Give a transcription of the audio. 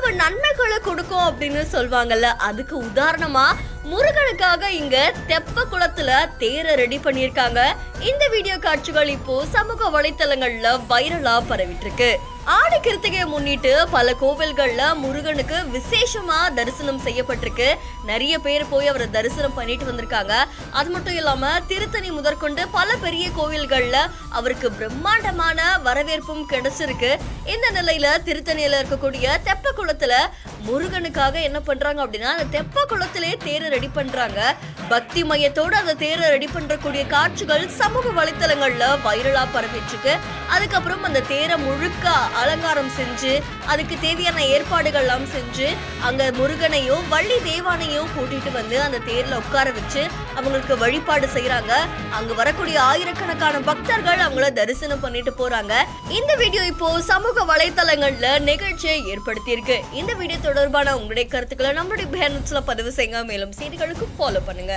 நமக்கு நன்மைகளை கொடுக்கும் அப்படின்னு சொல்வாங்கல்ல, அதுக்கு உதாரணமா முருகனுக்காக இங்க தெப்ப குளத்துல தேரை ரெடி பண்ணிருக்காங்க. இந்த வீடியோ காட்சிகள் இப்போ சமூக வலைத்தளங்கள்ல வைரலா பரவிட்டு இருக்கு. ஆடி கிருத்திகையை முன்னிட்டு பல கோவில்கள்ல முருகனுக்கு விசேஷமா தரிசனம் செய்யப்பட்டிருக்கு. நிறைய பேர் போய் அவரை தரிசனம் பண்ணிட்டு வந்திருக்காங்க. அது மட்டும் இல்லாம திருத்தணி முதற்கொண்டு பல பெரிய கோவில்கள்ல அவருக்கு பிரம்மாண்டமான வரவேற்பும் கிடைச்சிருக்கு. இந்த நிலையில திருத்தணியில இருக்கக்கூடிய தெப்ப குளத்துல முருகனுக்காக என்ன பண்றாங்க அப்படின்னா, அந்த தெப்ப குளத்திலே தேரை ரெடி பண்றாங்க. பக்தி மையத்தோட அந்த தேரை ரெடி பண்றக்கூடிய காட்சிகள் சமூக வலைத்தளங்கள்ல வைரலா பரவிட்டு இருக்கு. அதுக்கப்புறம் அந்த தேரை முழுக்க அலங்காரம் செஞ்சு அதுக்கு தேவையான ஏற்பாடுகள் எல்லாம் செஞ்சு அங்க முருகனையும் வள்ளி தேவானையும் கூட்டிட்டு வந்து அந்த தேர்ல உட்கார வச்சு அவங்களுக்கு வழிபாடு செய்யறாங்க. அங்க வரக்கூடிய ஆயிரக்கணக்கான பக்தர்கள் அவங்கள தரிசனம் பண்ணிட்டு போறாங்க. இந்த வீடியோ இப்போ சமூக வலைத்தளங்கள்ல நிகழ்ச்சியை ஏற்படுத்தி இருக்கு. இந்த வீடியோ தொடர்பான உங்களுடைய கருத்துக்களை நம்மளுடைய பேனர்ஸ்ல பதிவு செய்யுங்க. மேலும் செய்திகளுக்கு ஃபாலோ பண்ணுங்க.